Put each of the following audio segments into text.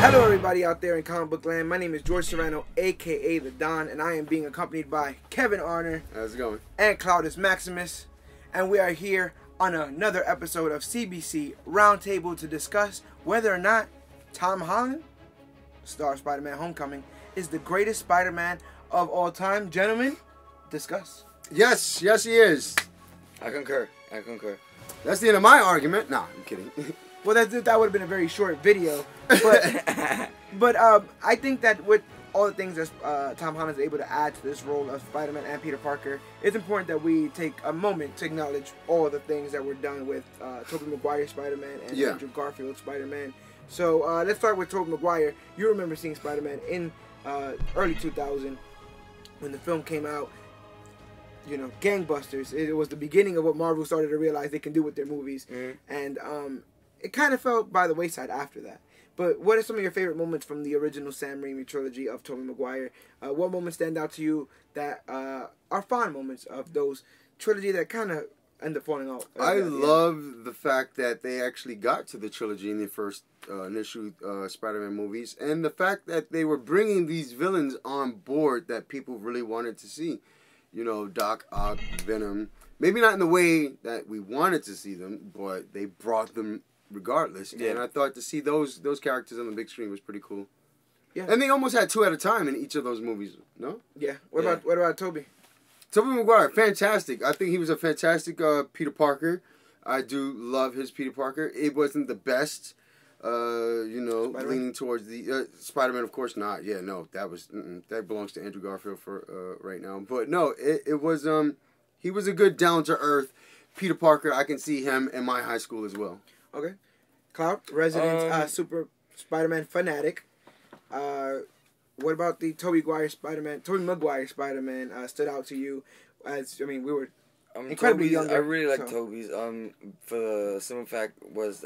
Hello everybody out there in comic book land. My name is George Serrano, aka The Don, and I am being accompanied by Kevin Arner. How's it going? And Claudius Maximus. And we are here on another episode of CBC Roundtable to discuss whether or not Tom Holland, star of Spider-Man Homecoming, is the greatest Spider-Man of all time. Gentlemen, discuss. Yes, he is. I concur. That's the end of my argument. Nah, I'm kidding. Well, that would have been a very short video, but I think that with all the things that Tom Holland is able to add to this role of Spider-Man and Peter Parker, it's important that we take a moment to acknowledge all the things that were done with Tobey Maguire Spider-Man and Andrew Garfield Spider-Man. So let's start with Tobey Maguire. You remember seeing Spider-Man in early 2000 when the film came out. You know, gangbusters. It was the beginning of what Marvel started to realize they can do with their movies, and it kind of fell by the wayside after that. But what are some of your favorite moments from the original Sam Raimi trilogy of Tobey Maguire? What moments stand out to you that are fond moments of those trilogy that kind of end up falling out? I love the fact that they actually got to the trilogy in the first initial Spider-Man movies, and the fact that they were bringing these villains on board that people really wanted to see. You know, Doc Ock, Venom. Maybe not in the way that we wanted to see them, but they brought them regardless. Yeah. And I thought to see those characters on the big screen was pretty cool. Yeah. And they almost had two at a time in each of those movies, no? Yeah. What about Tobey? Tobey Maguire, fantastic. I think he was a fantastic Peter Parker. I do love his Peter Parker. It wasn't the best, you know, leaning towards the Spider-Man. Of course not. Yeah, no, that belongs to Andrew Garfield for right now. But no, it was he was a good down to earth Peter Parker. I can see him in my high school as well. Okay. Cloud, resident super Spider-Man fanatic. What about the Tobey Maguire Spider-Man stood out to you? As I mean, we were incredibly young. I really like Tobey's. For the simple fact was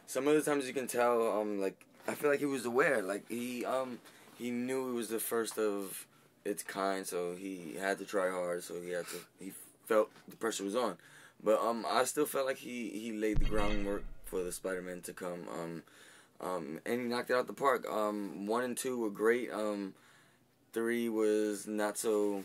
some of the times you can tell like I feel like he was aware, like he knew it was the first of its kind, so he had to try hard, so he felt the pressure was on. But I still felt like he laid the groundwork for the Spider-Man to come. And he knocked it out the park. 1 and 2 were great. 3 was not so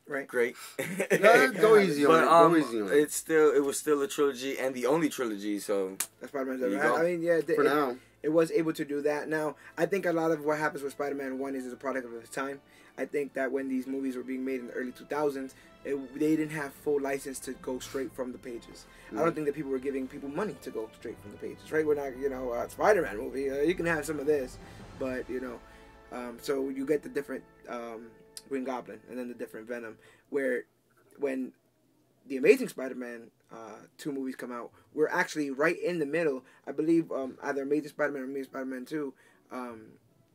great. Go easy on it. Go easy on it. It was still a trilogy and the only trilogy. So that's Spider-Man's ever. I mean, yeah. For now, it was able to do that. Now, I think a lot of what happens with Spider-Man 1 is a product of its time. I think that when these movies were being made in the early 2000s, they didn't have full license to go straight from the pages. I don't think that people were giving people money to go straight from the pages, right? We're not, you know, a Spider-Man movie. You can have some of this, but, you know, so you get the different Green Goblin and then the different Venom, where when the Amazing Spider-Man 2 movies come out, we're actually right in the middle. I believe either Amazing Spider-Man or Amazing Spider-Man 2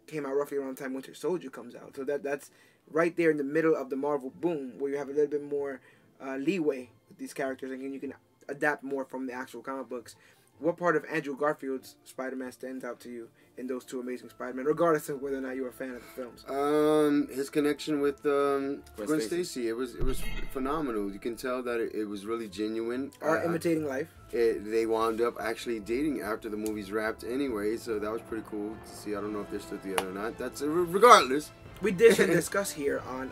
came out roughly around the time Winter Soldier comes out. So that's right there in the middle of the Marvel boom, where you have a little bit more leeway with these characters, and you can adapt more from the actual comic books. What part of Andrew Garfield's Spider-Man stands out to you in those 2 Amazing Spider-Man, regardless of whether or not you're a fan of the films? His connection with Gwen Stacy, it was phenomenal. You can tell that it was really genuine. Imitating life. They wound up actually dating after the movie's wrapped anyway, so that was pretty cool to see. I don't know if they're still together or not. That's regardless. We did discuss here on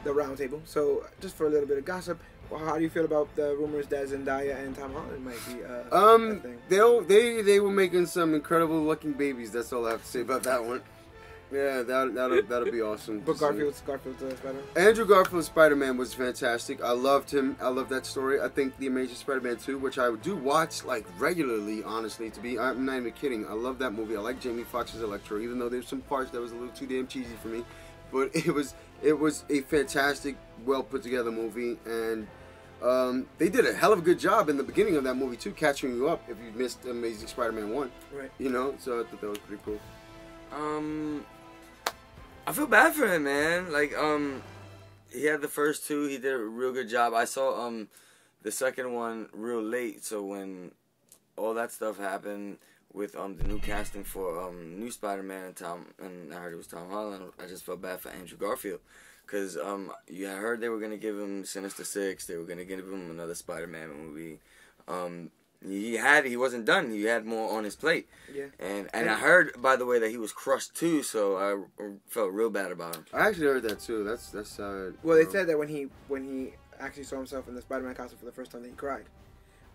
the roundtable. So just for a little bit of gossip, how do you feel about the rumors that Zendaya and Tom Holland might be a thing? They were making some incredible looking babies. That's all I have to say about that one. Yeah, that'll be awesome. But Garfield's Spider-Man? Andrew Garfield's Spider-Man was fantastic. I loved him. I love that story. I think the Amazing Spider-Man 2, which I do watch like regularly, honestly, I'm not even kidding. I love that movie. I like Jamie Foxx's Electro, even though there's some parts that was a little too damn cheesy for me. But it was a fantastic, well put together movie, and they did a hell of a good job in the beginning of that movie too, catching you up if you missed Amazing Spider-Man 1. Right. You know, so I thought that was pretty cool. I feel bad for him, man. Like, he had the first 2. He did a real good job. I saw the second one real late, so when all that stuff happened with the new casting for new Spider-Man and I heard it was Tom Holland, I just felt bad for Andrew Garfield. Because you heard they were going to give him Sinister Six. They were going to give him another Spider-Man movie. he wasn't done. He had more on his plate. Yeah. And I heard, by the way, that he was crushed too. So I felt real bad about him. I actually heard that too. That's sad. Well, they said that when he actually saw himself in the Spider-Man costume for the first time, that he cried.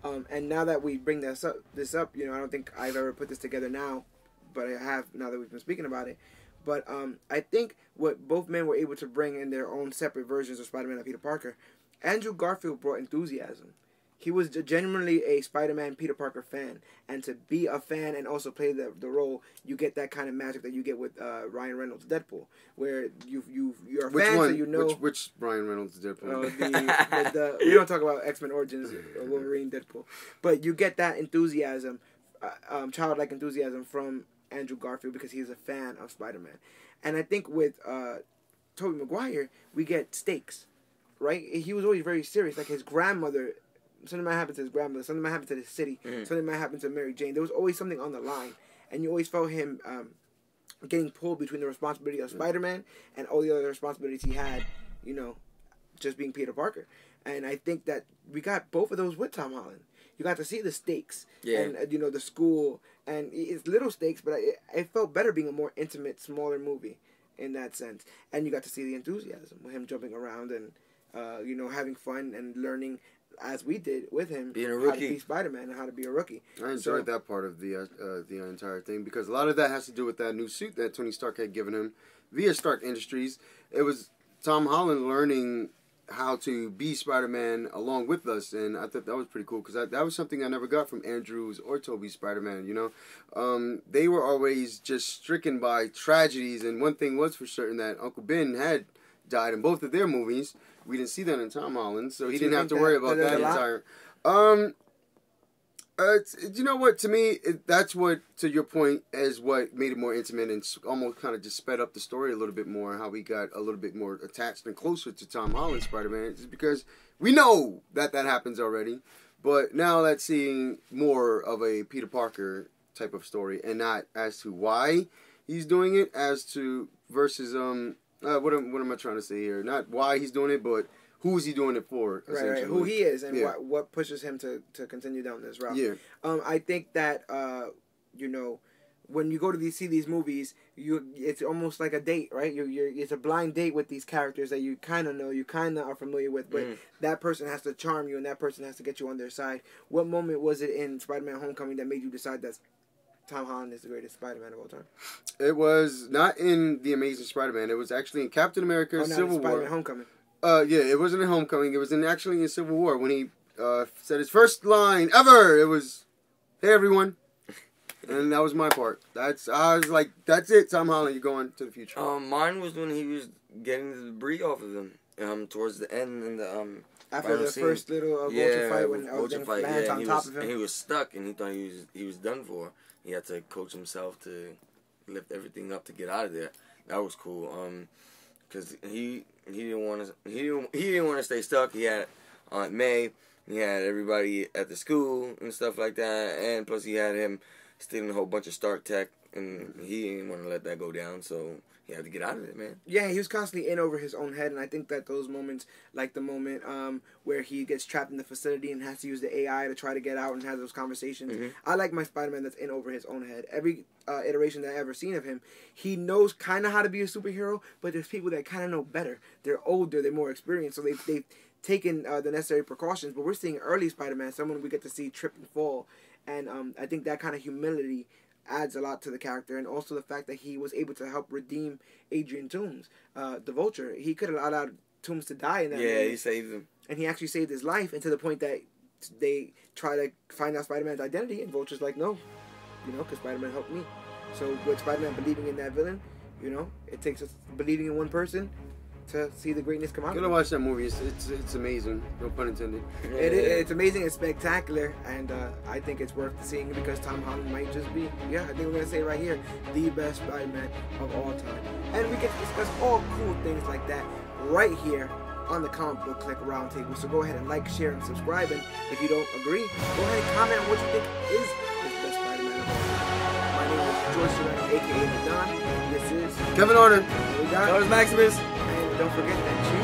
And now that we bring this up, I don't think I've ever put this together now, but I have now that we've been speaking about it. But I think what both men were able to bring in their own separate versions of Spider-Man and Peter Parker, Andrew Garfield brought enthusiasm. He was genuinely a Spider-Man Peter Parker fan, and to be a fan and also play the role, you get that kind of magic that you get with Ryan Reynolds' Deadpool, where you're a fan, so you know which Ryan Reynolds Deadpool. We don't talk about X-Men Origins or Wolverine Deadpool, but you get that enthusiasm, childlike enthusiasm from Andrew Garfield because he's a fan of Spider-Man, and I think with Tobey Maguire we get stakes, right? He was always very serious, like his grandmother. Something might happen to his grandmother. Something might happen to the city. Something might happen to Mary Jane. There was always something on the line, and you always felt him getting pulled between the responsibility of Spider-Man and all the other responsibilities he had. You know, just being Peter Parker. And I think that we got both of those with Tom Holland. You got to see the stakes, and the school, and it's little stakes, but it felt better being a more intimate, smaller movie in that sense. And you got to see the enthusiasm with him jumping around and having fun and learning, as we did with him, being a rookie, how to be Spider-Man and how to be a rookie. I enjoyed that part of the entire thing because a lot of that has to do with that new suit that Tony Stark had given him via Stark Industries. It was Tom Holland learning how to be Spider-Man along with us, and I thought that was pretty cool because that was something I never got from Andrew's or Tobey's Spider-Man. They were always just stricken by tragedies, and one thing was for certain that Uncle Ben had died in both of their movies. We didn't see that in Tom Holland, so he didn't have to worry about that entire. You know what? To me, that's what, to your point, is what made it more intimate and almost kind of just sped up the story a little bit more. How we got a little bit more attached and closer to Tom Holland's Spider-Man, is because we know that happens already. But now that's seeing more of a Peter Parker type of story, and not as to why he's doing it, as to versus what am I trying to say here? Not why he's doing it, but who is he doing it for? Right. Who he is and what pushes him to continue down this route. Yeah. I think that when you go to see these movies, it's almost like a date, right? It's a blind date with these characters that you kind of know, you kind of are familiar with, but that person has to charm you and that person has to get you on their side. What moment was it in Spider-Man Homecoming that made you decide that Tom Holland is the greatest Spider-Man of all time? It was not in The Amazing Spider-Man. It was actually in Captain America Civil War. Spider-Man Homecoming. It wasn't in Homecoming. It was actually in Civil War when he said his first line ever. It was, "Hey everyone," and that was my part. I was like, "That's it, Tom Holland. You're going to the future." Mine was when he was getting the debris off of him. Towards the end in the after the first little vulture fight when vulture fight, on top of him, and he was stuck and he thought he was done for. He had to coach himself to lift everything up to get out of there. That was cool. Because he didn't want to stay stuck. He had Aunt May. He had everybody at the school and stuff like that. And plus he had him stealing a whole bunch of Stark tech, and he didn't want to let that go down. So he had to get out of it, man. Yeah, he was constantly in over his own head, and I think that those moments, like the moment where he gets trapped in the facility and has to use the AI to try to get out and have those conversations, I like my Spider-Man that's in over his own head. Every iteration that I've ever seen of him, he knows kind of how to be a superhero, but there's people that kind of know better. They're older, they're more experienced, so they've taken the necessary precautions, but we're seeing early Spider-Man, someone we get to see trip and fall, and I think that kind of humility adds a lot to the character, and also the fact that he was able to help redeem Adrian Toomes, the Vulture. He could have allowed Toomes to die in that movie. He saved him. And he actually saved his life, and to the point that they try to find out Spider-Man's identity, and Vulture's like, no, because Spider-Man helped me. So with Spider-Man believing in that villain, it takes us believing in one person to see the greatness come out. You gotta watch that movie. It's amazing. No pun intended. It's amazing. It's spectacular, and I think it's worth seeing because Tom Holland might just be, I think we're gonna say right here, the best Spider-Man of all time. And we get to discuss all cool things like that right here on the Comic Book Clique Roundtable. So go ahead and like, share, and subscribe. And if you don't agree, go ahead and comment on what you think is the best Spider-Man of all time. My name is George Serrano, aka The Don. This is Kevin Arner. We got Maximus. And don't forget that you